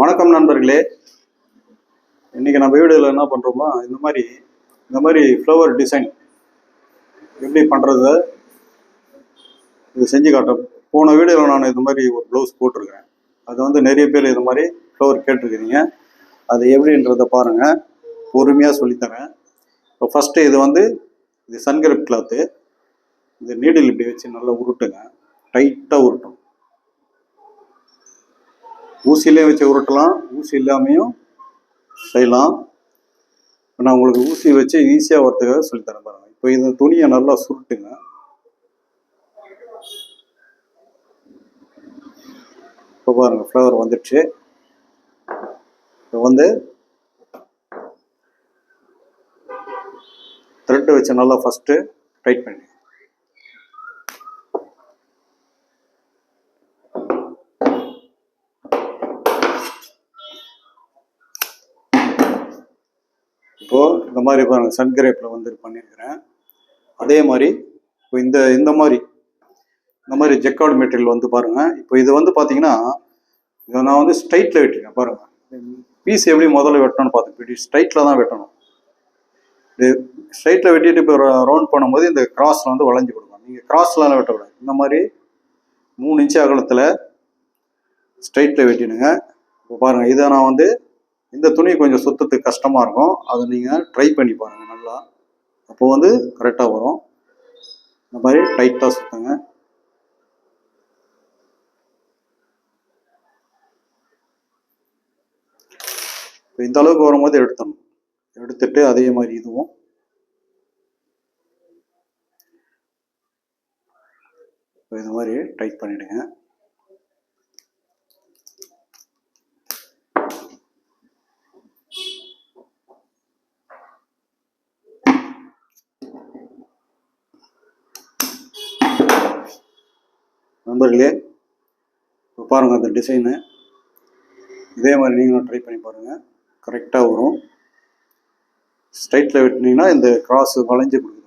வணக்கம் நண்பர்களே. இன்னைக்கு நம்ம வீடியோவில் என்ன பண்ணுறோமோ இந்த மாதிரி ஃப்ளவர் டிசைன் எப்படி பண்ணுறது இது செஞ்சு காட்டுறோம். போன வீடியோவில் நான் இது மாதிரி ஒரு ப்ளவுஸ் போட்டிருக்கிறேன். அது நிறைய பேர் இது மாதிரி ஃப்ளவர் கேட்டிருக்கிறீங்க. அது எப்படின்றத பாருங்கள், பொறுமையாக சொல்லித்தரேன். இப்போ ஃபஸ்ட்டு இது சன்கிரப் கிளாத்து. இது நீடில் இப்படி வச்சு நல்லா உருட்டுங்க, டைட்டாக உருட்டும். ஊசியிலே வச்சு உருட்டலாம், ஊசி இல்லாமையும் செய்யலாம். நான் உங்களுக்கு ஊசி வச்சு ஈஸியாக வரத்துக்காக சொல்லித்தரேன் பாருங்கள். இப்போ இந்த துணியை நல்லா சுருட்டுங்க. இப்போ பாருங்கள், ஃப்ளவர் வந்துடுச்சு. இப்போ த்ரெட்டு வச்சு நல்லா ஃபஸ்ட்டு டைட் பண்ணி இப்போது இந்த மாதிரி பாருங்கள், சன்கிரேப்பில் பண்ணியிருக்கிறேன். அதே மாதிரி இப்போ இந்த மாதிரி ஜெக்கார்டு மெட்டீரியல் பாருங்கள். இப்போ இது பார்த்தீங்கன்னா இதை நான் ஸ்ட்ரைட்டில் வெட்டிருக்கேன் பாருங்கள். பீஸ் எப்படி முதல்ல வெட்டணும்னு பார்த்துட்டு இப்படி ஸ்ட்ரைட்டில் தான் வெட்டணும். இது ஸ்ட்ரைட்டில் வெட்டிட்டு இப்போ ரவுண்ட் பண்ணும்போது இந்த கிராஸில் வளைஞ்சு கொடுக்கும். நீங்கள் கிராஸ்லாம் வெட்டக்கூடாது. இந்த மாதிரி 3 இன்ச்சு அகலத்தில் ஸ்ட்ரைட்டில் வெட்டிடுங்க. இப்போ பாருங்கள், இதை நான் இந்த துணி கொஞ்சம் சுத்தத்துக்கு கஷ்டமாக இருக்கும். அதை நீங்கள் ட்ரை பண்ணி பாருங்கள் நல்லா. அப்போது கரெக்டாக வரும். இந்த மாதிரி டைட்டாக சுற்றுங்க. இப்போ இந்த அளவுக்கு வரும்போது எடுத்துட்டு அதே மாதிரி இதுவும் இது மாதிரி டைட் பண்ணிடுங்க. நண்பர்களே, இப்போ பாருங்கள் அந்த டிசைனு. இதே மாதிரி நீங்களும் ட்ரை பண்ணி பாருங்கள், கரெக்டாக வரும். ஸ்ட்ரைட்டில் வெட்டினீங்கன்னா இந்த கிராஸ் வளைஞ்சு கொடுக்கும்.